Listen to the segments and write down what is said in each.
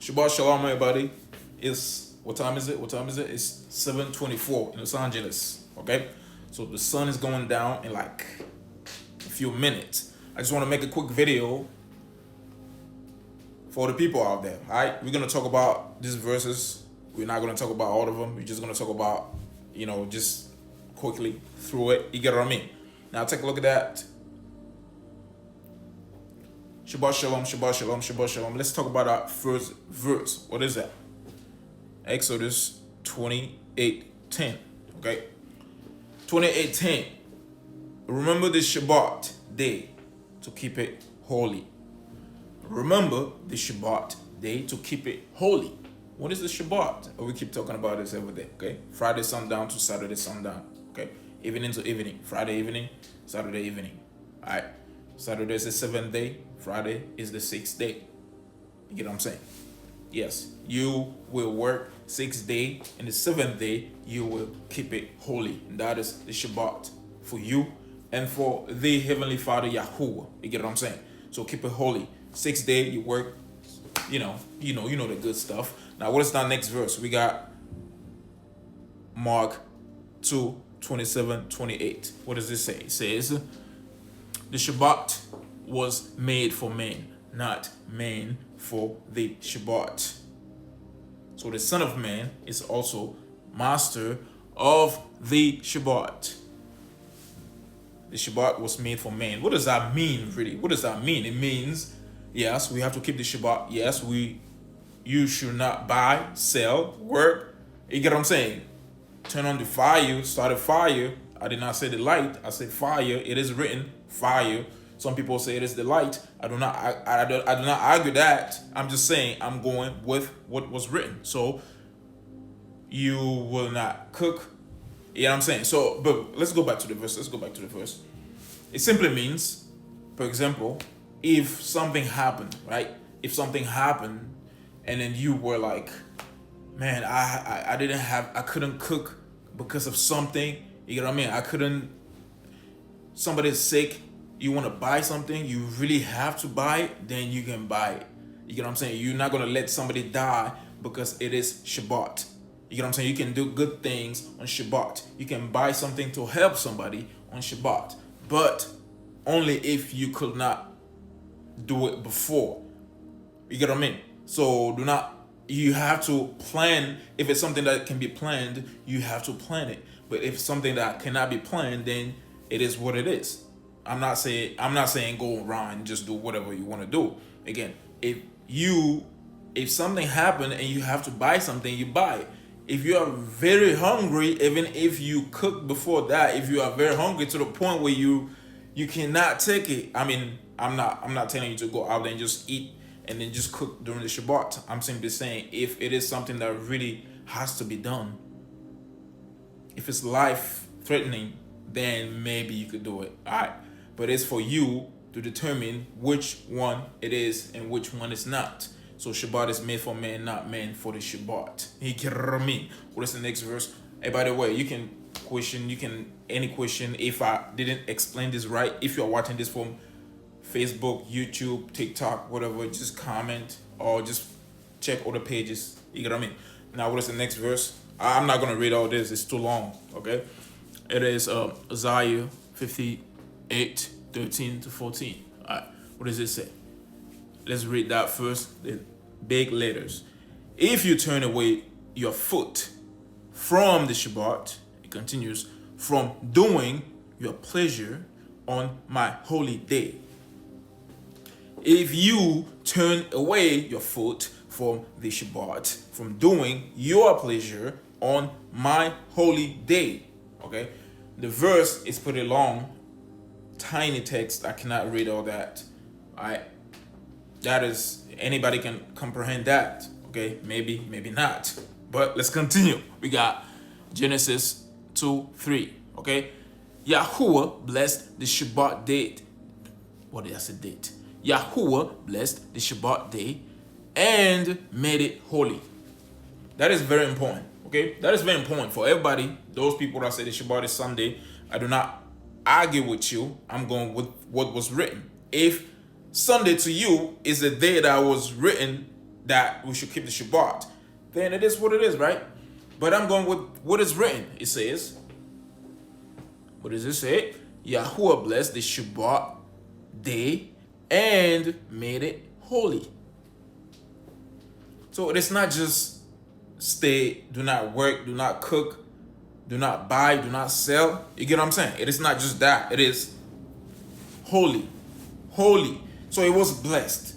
Shabbat Shalom, everybody. What time is it? It's 7:24 in Los Angeles. Okay, so the sun is going down in like a few minutes. I just want to make a quick video for the people out there. All right, we're gonna talk about these verses. We're not gonna talk about all of them. We're just gonna talk about, just quickly through it. You get what I mean? Now take a look at that. Shabbat Shalom, Shabbat Shalom, Shabbat Shalom. Let's talk about our first verse. What is that? Exodus 28:10. Okay? 28:10. Remember the Shabbat day to keep it holy. Remember the Shabbat day to keep it holy. What is the Shabbat? We keep talking about this every day. Okay? Friday sundown to Saturday sundown. Okay? Evening to evening. Friday evening, Saturday evening. Alright? Saturday is the 7th day. Friday is the 6th day. You get what I'm saying? Yes, you will work 6 days, and the 7th day you will keep it holy. And that is the Shabbat for you and for the Heavenly Father YAHUAH. You get what I'm saying? So keep it holy. 6th day you work. You know the good stuff. Now what is that next verse? We got Mark 2:27-28. What does this say? It says, the Shabbat was made for men, not man for the Shabbat. So the Son of Man is also master of the Shabbat. The Shabbat was made for man. What does that mean, really? What does that mean? It means, yes, we have to keep the Shabbat. Yes, you should not buy, sell, work. You get what I'm saying? Turn on the fire, start a fire. I did not say the light. I said fire. It is written fire. Some people say it is the light. I do not argue that. I'm just saying I'm going with what was written. So you will not cook. You know what I'm saying? So, but let's go back to the verse. It simply means, for example, if something happened, right? If something happened and then you were like, man, I couldn't cook because of something. You get what I mean? Somebody's sick, you want to buy something, you really have to buy it, then you can buy it. You get what I'm saying? You're not going to let somebody die because it is Shabbat. You get what I'm saying? You can do good things on Shabbat. You can buy something to help somebody on Shabbat, but only if you could not do it before. You get what I mean? So you have to plan. If it's something that can be planned, you have to plan it. But if something that cannot be planned, then it is what it is. I'm not saying go around and just do whatever you want to do. Again, if something happened and you have to buy something, you buy it. If you are very hungry, even if you cook before that, if you are very hungry to the point where you cannot take it, I mean, I'm not telling you to go out there and just eat and then just cook during the Shabbat. I'm simply saying if it is something that really has to be done, if it's life threatening, then maybe you could do it. All right. But it's for you to determine which one it is and which one is not. So Shabbat is made for man, not man for the Shabbat. You get what I mean? What is the next verse? Hey, by the way, you can any question if I didn't explain this right. If you're watching this from Facebook, YouTube, TikTok, whatever, just comment or just check other pages. You get what I mean? Now, what is the next verse? I'm not going to read all this. It's too long, okay? It is Isaiah 58:13-14. All right, what does it say? Let's read that first, the big letters. If you turn away your foot from the Shabbat, it continues, from doing your pleasure on my holy day. If you turn away your foot from the Shabbat, from doing your pleasure on my holy day. Okay, the verse is pretty long, tiny text. I cannot read all that. That is, anybody can comprehend that. Okay, maybe not, but let's continue. We got Genesis 2:3. Okay, YAHUAH blessed the Shabbat date. What did I say? Date. YAHUAH blessed the Shabbat day and made it holy. That is very important. Okay, that is very important for everybody. Those people that say the Shabbat is Sunday, I do not argue with you. I'm going with what was written. If Sunday to you is the day that was written that we should keep the Shabbat, then it is what it is, right? But I'm going with what is written. It says, what does it say? Yahuwah blessed the Shabbat day and made it holy. So it is not just stay, do not work, do not cook, do not buy, do not sell. You get what I'm saying? It is not just that. It is holy. Holy. So it was blessed.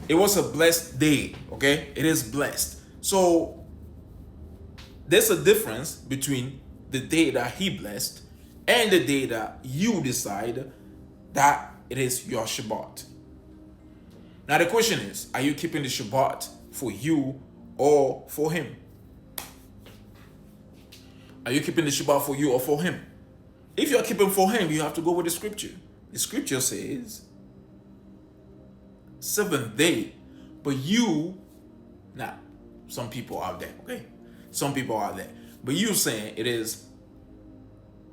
It was a blessed day. Okay? It is blessed. So there's a difference between the day that he blessed and the day that you decide that it is your Shabbat. Now the question is, are you keeping the Shabbat for you or for him? Are you keeping the Shabbat for you or for him? If you're keeping for him, you have to go with the scripture. The scripture says, seventh day. But you, now, some people out there, okay? Some people out there. But you saying it is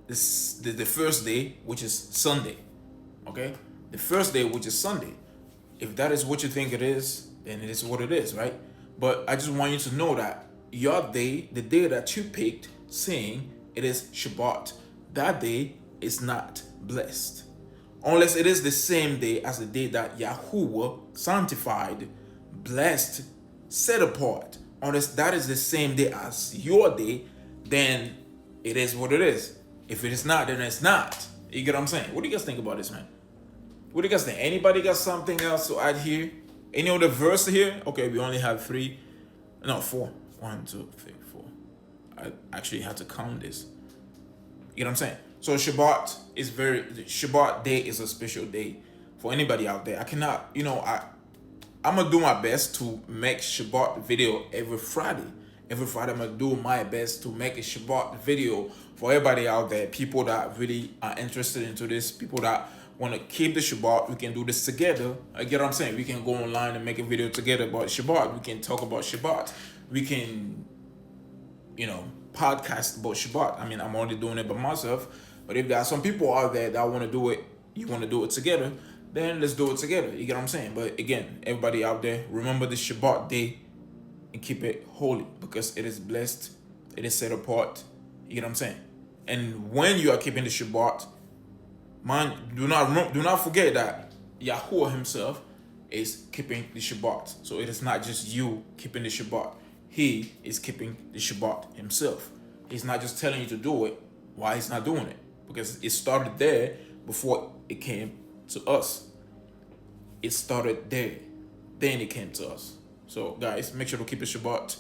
the first day, which is Sunday, okay? The first day, which is Sunday. If that is what you think it is, then it is what it is, right? But I just want you to know that your day, the day that you picked, saying it is Shabbat, that day is not blessed. Unless it is the same day as the day that Yahuwah sanctified, blessed, set apart. Unless that is the same day as your day, then it is what it is. If it is not, then it's not. You get what I'm saying? What do you guys think about this, man? What do you guys think? Anybody got something else to add here? Any other verse here? Okay, we only have four. 1, 2, 3, 4. I actually had to count this. You know what I'm saying? So Shabbat day is a special day for anybody out there. I cannot, I'm gonna do my best to make Shabbat video every Friday. Every Friday I'm gonna do my best to make a Shabbat video for everybody out there. People that really are interested into this, people that want to keep the Shabbat, we can do this together. I get what I'm saying? We can go online and make a video together about Shabbat. We can talk about Shabbat. We can, podcast about Shabbat. I mean, I'm only doing it by myself. But if there are some people out there that want to do it, you want to do it together, then let's do it together. You get what I'm saying? But again, everybody out there, remember the Shabbat day and keep it holy because it is blessed. It is set apart. You get what I'm saying? And when you are keeping the Shabbat, man, do not forget that Yahuwah himself is keeping the Shabbat. So it is not just you keeping the Shabbat. He is keeping the Shabbat himself. He's not just telling you to do it. Why he's not doing it? Because it started there before it came to us. It started there. Then it came to us. So guys, make sure to keep the Shabbat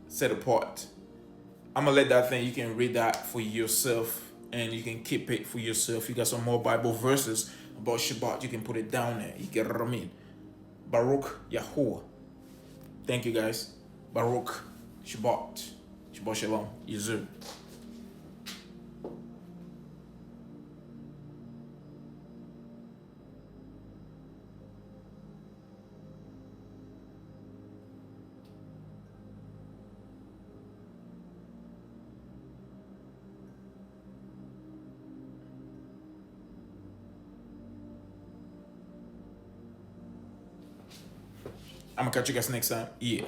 set apart. I'm going to let that thing, you can read that for yourself. And you can keep it for yourself. You got some more Bible verses about Shabbat. You can put it down there. You get what I mean? Baruch Yahuwah. Thank you, guys. Baruch Shabbat. Shabbat Shalom. Yazoo. I'm gonna catch you guys next time. Yeah.